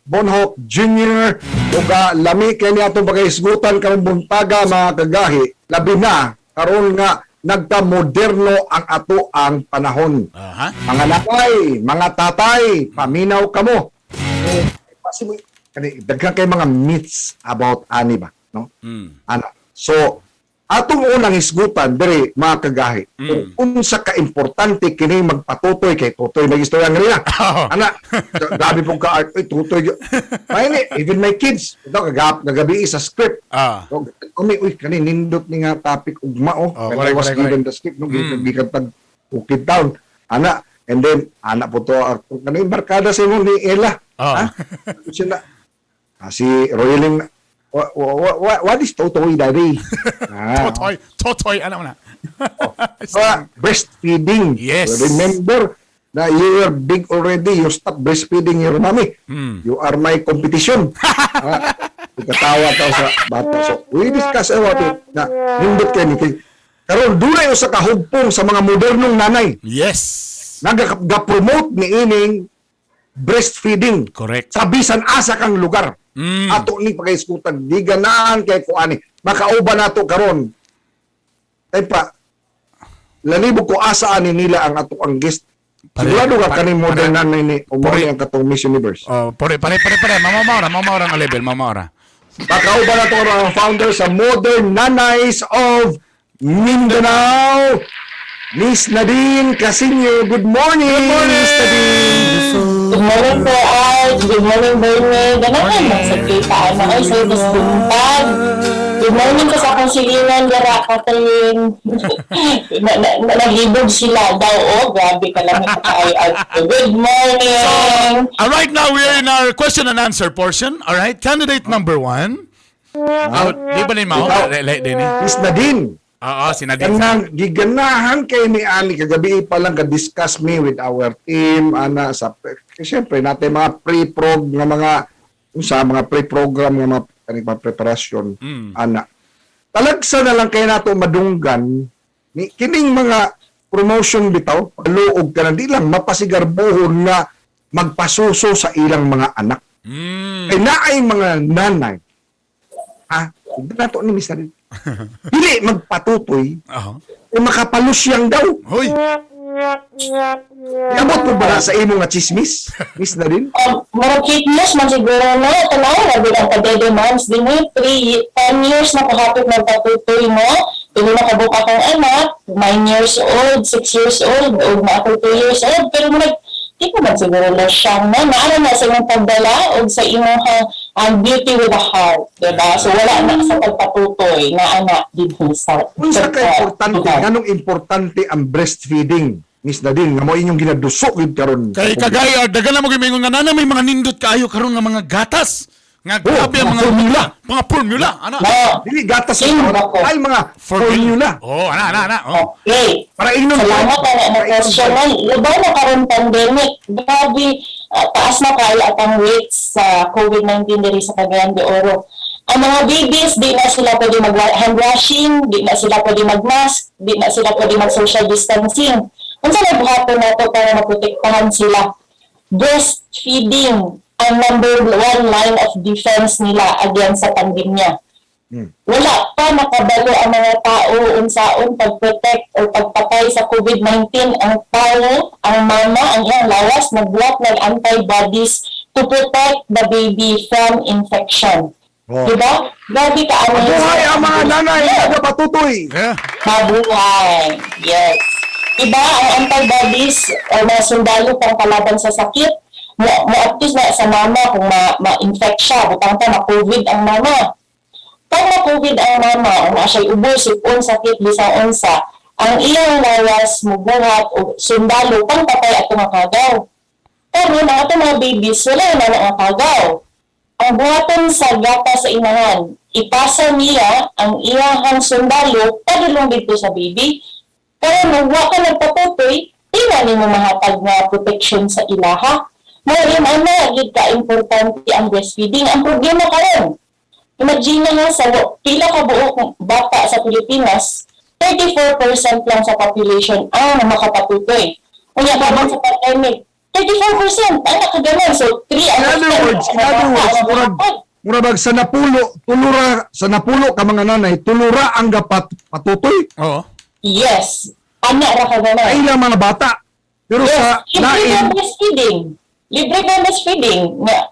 Bonhoc Jr. ug lami kay ni atong pagahisgutan karong buntaga mga kagahi labi na karon nga nagka-moderno ang ato ang panahon. Mga nanay, mga tatay, paminaw kamo. Daghan kay mga myths about ani ba, no? Ana. So atong unang hisgutan diri mga kagahi. Unsa ka importante kini magpatutoy kay tutoy na istorya nga nila. Ana, grabe pong ka art tutoy. May even my kids, ito kagabi sa script. Uy kani nindot ni nga topic ugma when I was given the script no gikan tag ukit down. Ana, and then ana po to kani barkada sa imong ni Ella. Ha? Sila si Royeling what is Totoy, Daddy? Totoy, ano na? Breastfeeding. Yes. Remember na you are big already. You stop breastfeeding your mommy. You are my competition. Ikatawa ka sa bata. So, we discuss about it na nindot kayo ni karon dunay usa ka hugpong sa mga modernong nanay. Yes. Nagapromote ni ining breastfeeding. Correct. Sa bisan asa kang lugar. Ato ni pagaiskutan di ganahan kay kuani makauban nato karon tay pa lalibog ko asa ani nila ang ato ang guest sigurado ka kani modern na ni umori ang katong Miss Universe pare mamamaura ang level mamamaura makauban nato ang founder sa Modern Nanays of Mindanao, Miss Nadine Casinio. Good morning, Miss Nadine. Good morning po, Art. Good morning, Bernie. Ganahan lang sa kitaan na kayo sa itas buntag. Good morning ko sa konsilingan, Gara, Catherine. Naghibog sila daw, grabe ka lang kayo, Art. Good morning. All right, now we're in our question and answer portion. All right, candidate number 1. Di ba ni Mao? Miss Nadine. Si Nadine. Kanang giganahan kay ni Ani kagabi pa lang ka-discuss me with our team ana sa siyempre natin mga pre-prog nga mga mga pre-program nga mga preparasyon ana. Talagsa na lang kay nato madunggan ni kining mga promotion bitaw luog ka na di lang mapasigarbuhon nga magpasuso sa ilang mga anak. Kay naay mga nanay. Nato ni Mr. Dili magpatutoy. Makapalusyang daw. Hoy. Kabot mo ba sa imo nga chismis? Miss na rin? Mga kitness man siguro na. Tanaw na bilang kadede moms. Dini, 10 years na kahapit magpatutoy mo. Dili na kabuka kong anak. 9 years old, 6 years old, o na ako 2 years old. Pero di ko ba siguro na siyang na. Naano na sa imong pagdala o sa imong beauty with a heart, diba? So wala na sa pagpatutoy na anak din sa unsa ka importante, ganong importante ang breastfeeding, Miss Nadine, nga mo inyong ginadusok gid karon. Kay kagaya dagan na mo gimingon nga nana may mga nindot kaayo karon nga mga gatas. Nga grabe ang mga formula. Mga formula, ana. Dili gatas ay mga formula. Ana. Okay. Para inom. Salamat na question na. Iba na karon pandemic. Grabe. Taas na kayo at ang rates sa COVID-19 diri sa Cagayan de Oro. Ang mga babies, di na sila pwede mag-hand washing, di na sila pwede mag-mask, di na sila pwede mag-social distancing. Kung saan nagbuhaton na ito para maprotektahan sila? Breastfeeding ang number 1 line of defense nila against sa pandemya. Wala pa nakabalo ang mga tao unsaon pag-protect o pagpatay sa COVID-19. Ang tao, ang mama, ang iyang lawas, nagbuhat ng antibodies to protect the baby from infection. Diba? Grabe ka ang Mabuhay ang mga nanay nga patutoy. Mabuhay. Yes. Diba? Ang antibodies o mga sundalo pang kalaban sa sakit, mo-active na sa mama kung ma-infect siya, butang pa na-COVID ang mama. Pag na-COVID ang mama, o na siya'y ubo, sipon, sakit, bisang unsa, ang iyang lawas, mubuhat, o sundalo, pang patay at tumakagaw. Pero mga ito mga babies, wala na nakagaw. Ang buhatan sa gata sa inahan, ipasa niya ang iyang sundalo, padulong dito sa baby. Pero nung waka nagpatutoy, di na mo mahatag na protection sa ilaha. Ngayon, gid ka-importante ang breastfeeding. Ang problema karon, imagine nga sa pila ka buok bata sa Pilipinas, 34% lang sa population ang makapatutoy. Kaya habang sa pandemic, 34%. Anak ka ganun. So, 3 In other words, murag sa napulo ka mga nanay, tulura ang gapat patutoy. Oo. Yes. Anak ra ka ganun. Ay lang mga bata. Pero sa Yes, libre ka lain, breastfeeding. Libre ka breastfeeding.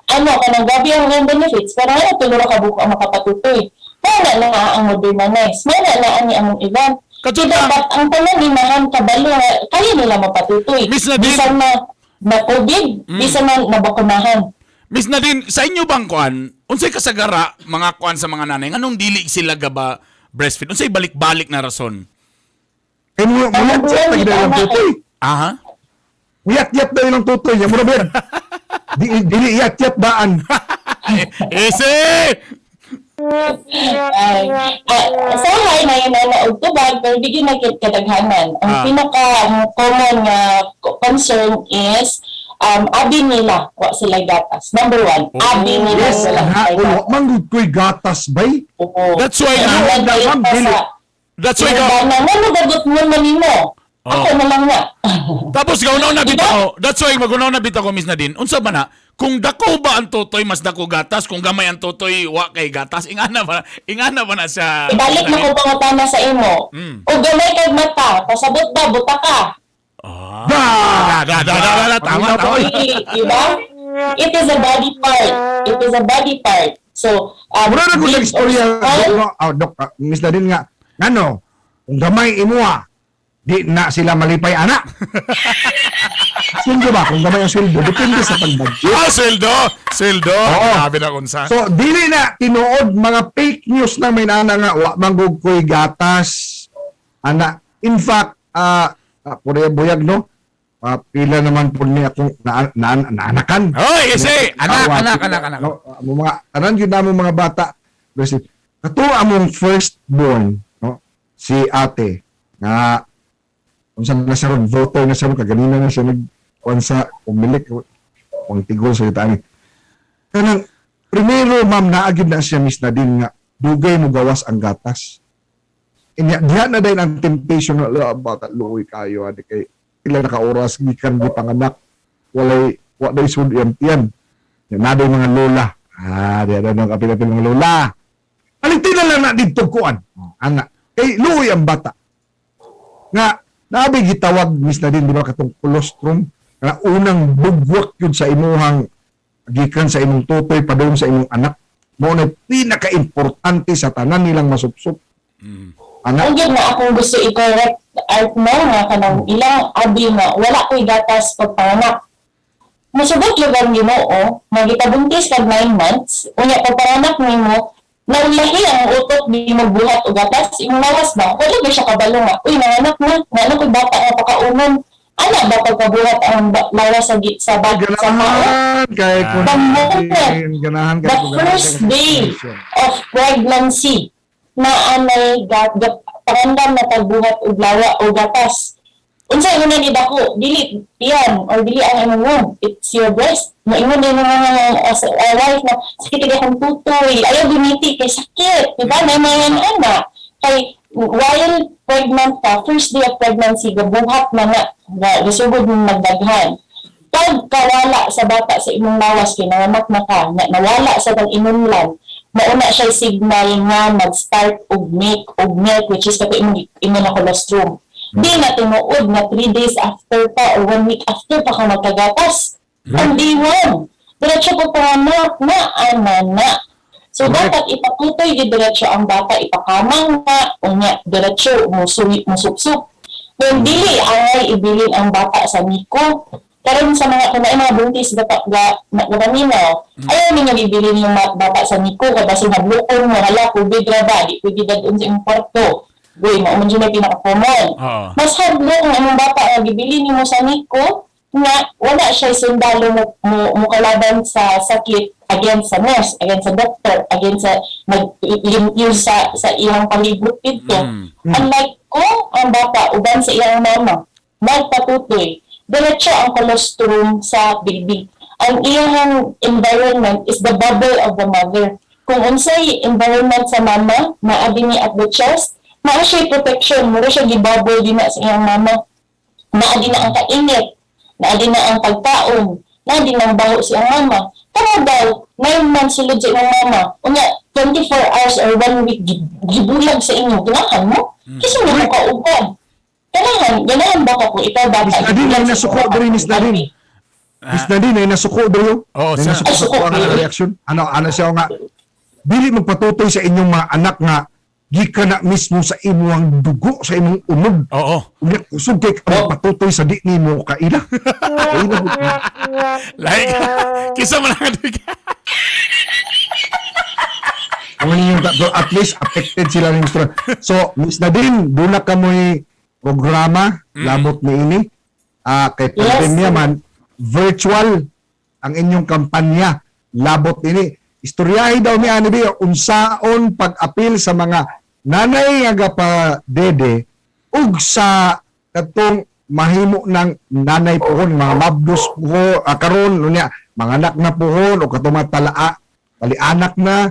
Ka ng gabi ang iyong benefits. Pero tulura ka buko ang makapatutoy. Mana na nga ang modernize. Mana na ang among event. Katulad Dapat ang tanan ni mahan kabalo kaya nila mapatutoy. Miss Nadine. Bisan na COVID, bisan na nabakunahan. Miss Nadine, sa inyo bang kuan, unsay kasagara mga kuan sa mga nanay, anong dili sila gaba breastfeed? Unsay balik-balik na rason? ay mo yat lagi na ilang tutoy. Aha. Yat na ilang tutoy. Yan mo na dili yat daan. Ese! Sahay na yun na naugtubag, pero bigyan na kadaghanan. Ang pinaka-common nga concern is abi nila, wa sila gatas. Number 1, abi nila Yes, wala sila gatas. manggod ko'y gatas bay. Oo. That's why Kaya nga, nagdayot pa dili. sa- That's why Yung ga, bana, ano gagot mo manimo? Ako na lang nga. tapos gaunaw na Diba? bitaw. That's why magunaw na bitaw ko Miss Nadine. Unsa ba na? Kung dako ba ang totoy mas dako gatas, kung gamay ang totoy wa kay gatas, ingana ba na siya? Ibalik na ko pangutana sa imo. O gamay kag mata, pasabot ba, buta ka. Tama. Diba? It is a body part. It is a body part. So, Mura na ko sa this istorya, all- Dok, Miss Nadine nga, ngano, kung gamay imuha, di na sila malipay anak. Sweldo ba? Kung gamay ang sweldo, depende sa pag-budget. Sweldo. Oo. Sabi na unsa. So, dili na tinuod mga fake news na may nana nga, wa manggog ko'y gatas. Ana, in fact, pura buyag, no? Pila naman po niya akong naanakan. Hoy, ese! Anak. No, mga tanan yun namong mga bata. Kasi ato among firstborn, no, si ate nga kung saan na siya ron, voter na siya ron, kaganina na siya nagkuhan sa umilik, kung tigol sa itaan. Kanang, primero, ma'am, naagid na siya, Miss Nadine, nga, dugay mo gawas ang gatas. Inya, diha na din ang temptation na, bata, luoy kayo, adi kay, ilang naka-oras, gikan di panganak, walay sud yan. Naday mga lola. Diya na ng kapil-kapil mga lola. Alitin na lang na dito kuan. Anak. Kay luoy ang bata. Nga, nabi gitawag, Miss Nadine, di ba, katong colostrum, na unang bugwak yun sa imuhang, gikan sa imong tutoy, padung sa imong anak, mo na pinaka-importante sa tanan nilang masupsup. Anak. Ang yun na akong gusto i-correct art mo nga kanang ilang abi nga wala ko'y gatas pagpanganak. Masubot yung ang Ginoo, magitabuntis kag 9 months, unya pagpanganak nimo, naulahi ang utot di mo buhat o gatas, imong lawas ba? Wala ba siya kabalo nga? Uy, nanganak na, nga ko'y bata nga pakaunon. Ana ba pagkabuhat ang lawas sa bag sa mao? Ganahan kay ganahan The first day of pregnancy na anay parandam na pagbuhat og lawa o gatas. Unsa ingon ni dako? Dili yan or dili ang imong womb. It's your breast. Moingon din mga wife na sakit akong tutoy. Ayaw gumiti kay sakit. Diba? May mga anak. Kay while pregnant ka, first day of pregnancy, gabuhat na nga gasugod mong magdaghan. Pag kawala sa bata sa imong lawas, kinanganak na ka, nawala sa tag-inunlan, mauna siya signal nga mag-start og milk, which is kato imong na colostrum. Di na tinuod na 3 days after pa or 1 week after pa ka magkagatas. Ang day 1. Diretso po panganak na ana. So, dapat ipatutoy di diretso ang bata, ipakamang na, unya, diretso, musupsup. Kung dili, angay ibilin ang bata sa miko. Karon sa mga buntis gaminaw, ayaw niya bibilin yung bata sa miko, kasi naglukon mo, hala, COVID ra ba, di pwede dadun sa imong kwarto. Uy, maumon dyan na pinaka-common. Mas hadlok ang imong bata nga gibilin mo sa miko, nga wala siya sundalo mo kalaban sa sakit against sa nurse, against sa doctor, against sa yung sa iyang palibot dito. Unlike ko, ang bata, uban sa iyang mama, nagpatutoy, diretso ang colostrum sa baby. Ang iyang environment is the bubble of the mother. Kung unsay environment sa mama, maabi ni at the chest, naa siya protection, mura siya gibubble din na sa iyang mama. Naadi na ang kainit. na din na ang pagkaon, na din ang baho si ang mama. Kamo daw, 9 months sulod sa imong mama. Unya, 24 hours or 1 week, gibulag sa inyo. Ganahan mo? Kasi mo ko kauban. Ganahan ba ka kung ikaw bata? Miss Nadine, ay nasuko diri, Miss Nadine. Miss Nadine, ay nasuko diri. Oo, Ay sir. nasuko sa kuha nga reaction. Ano siya nga, dili magpatutoy sa inyong mga anak nga, gikan na mismo sa imong dugo, sa imong unog. Oo. Unya, kusog kay magpatutoy sa di nimo kaila. Kaila. Like, kisa mo lang. Ang inyong tatlo, at least affected sila ng gusto. So, Miss Nadine, doon na kamoy programa, labot ni ini. Kay pandemya man, virtual ang inyong kampanya, labot ini. Istoryahin daw ni Ani Bea, unsaon pag-apil sa mga nanay nga pa dede, ug sa katong mahimo ng nanay pohon, mga mabdos po, karon unya, mga anak na pohon, o katong mga talaa, anak na,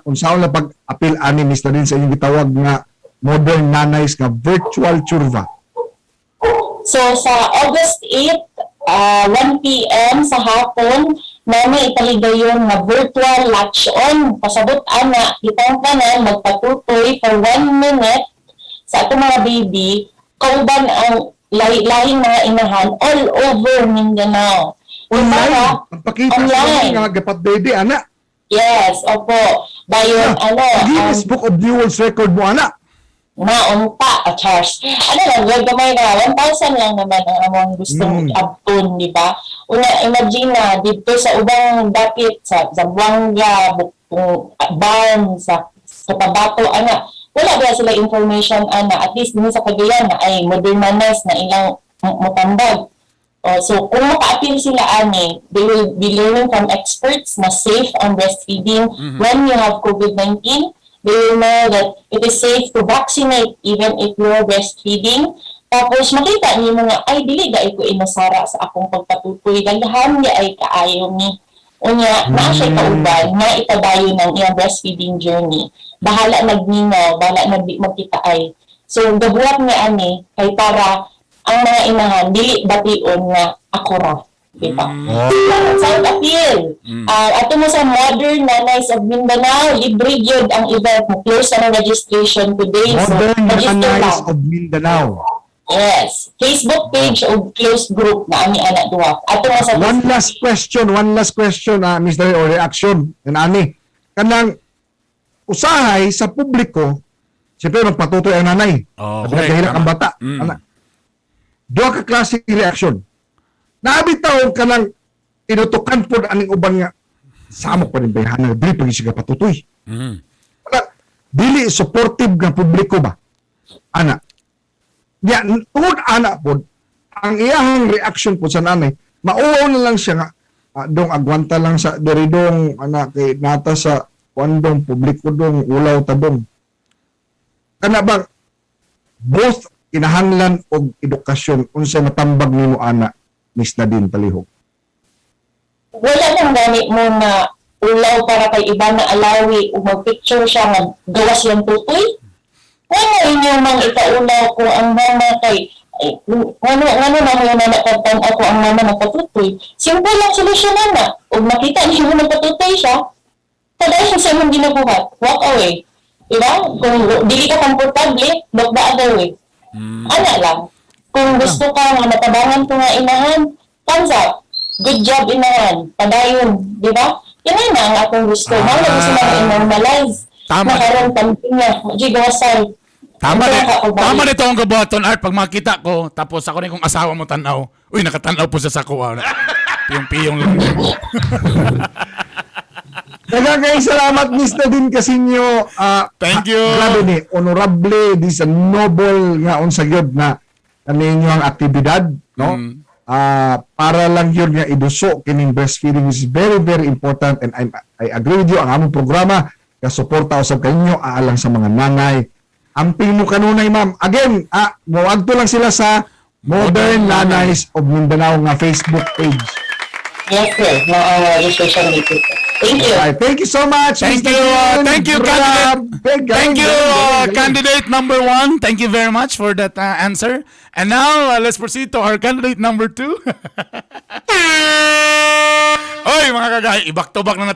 unsaon na pag-apil ani Miss Nadine sa inyong gitawag nga modern nanays nga virtual churva. So, sa August 8, 1 p.m. sa hapon, namin ipaligayon na virtual latch-on. Pasabot ana, kitang tanan, magpatutoy for 1 minute sa ato mga baby, kauban ang lahing mga inahan all over Mindanao. Online, ang pakita sa Online. mga gapat baby, ana. Yes, opo. Bayon, Guinness Book of New World Record mo, ana. naunta at Charles. Ano lang, wag gamay na 1,000 lang naman ang among gustong abton, di ba? Una, imagine na dito sa ubang dapit sa Zamboanga, Ban, sa Tabato, ana, wala ba sila information, ana, at least din sa Cagayan na ay modernanes na ilang mutambag. So, kung maka-appeal sila, ani, they will be learning from experts na safe on breastfeeding when you have COVID-19. They will know that it is safe to vaccinate even if you're breastfeeding. Tapos makita niyo nga, ay dili da ko inasara sa akong pagpatutoy. Daghan niya ay kaayo ni. Unya, naa siya kauban, na ipadayon ng iyang breastfeeding journey. Bahala nagningaw, bahala magkita ay. So, gabuhat niya ani, kay para ang mga inahan, dili bation nga akura. Diba? Sound appeal. Ato mo sa Modern Nanays of Mindanao, libre yun ang event mo. Close na ng registration today. Modern so, register Nanays lang. of Mindanao. Yes. Facebook page o closed group na ani anak duwa. Ato mo sa One last question, Mr. or reaction. Ani, kanang usahay sa publiko, siyempre magpatutoy ang nanay. Oh, Sabi okay, na ang tama. bata. Duha ka klase reaction. Nabitaw ka nang inutukan po aning uban nga samok pa rin ba yung dili pag siya patutoy. Dili supportive nga publiko ba? Ana. Ya, tungod ana po, ang iyang reaction po sa nanay, mauwaw na lang siya nga, dong agwanta lang sa deridong anak kay nata sa wandong publiko dong ulaw tabong. Kana ba both kinahanglan og edukasyon unsa matambag nimo ana Miss Nadine Palihog? wala nang gamit mo na ulaw para kay iba na alawi o mag-picture siya nga gawas yung tutoy. Ano inyo mang ikaulaw ko ang mama kay ano na mo na nakapag ako ang mama nagpatutoy. Simple lang solusyon na. O makita niyo mo nagpatutoy siya, taday siya sa mong ginabuhat. Walk away. Diba? Kung dili ka komportable, look the other way. Ana lang. Kung gusto ka nga matabangan ko nga inahan, thumbs up. Good job, inahan. Padayon. Di ba? Yan na ang akong gusto. Mga gusto na i-normalize. Tama. Nakaroon tampinga. Di gawasay. Tama nito ang gabuhaton, Art. Pag makita ko, tapos ako rin kung asawa mo tanaw, uy, nakatanaw po sa sako. Piyong-piyong lang. Nagagay salamat Miss Nadine Casinio. Thank you. Grabe ni, honorable, this a noble nga unsa gyud na kaninyo ang aktibidad, no? Para lang yun nga iduso kining breastfeeding is very very important, and I agree with you. Ang among programa ka suporta usab kanyo aalang sa mga nanay. Amping mo kanunay, ma'am. Again, moadto lang sila sa Modern Nanays of Mindanao nga Facebook page. Yes, sir. Na registration dito. Thank you. Alright, thank you so much. Thank Mr. you, Dean. thank you, Grabe, Thank you, galing. candidate number 1. Thank you very much for that answer. And now, let's proceed to our candidate number 2. Oy, mga kagay, ibak-to-bak na natin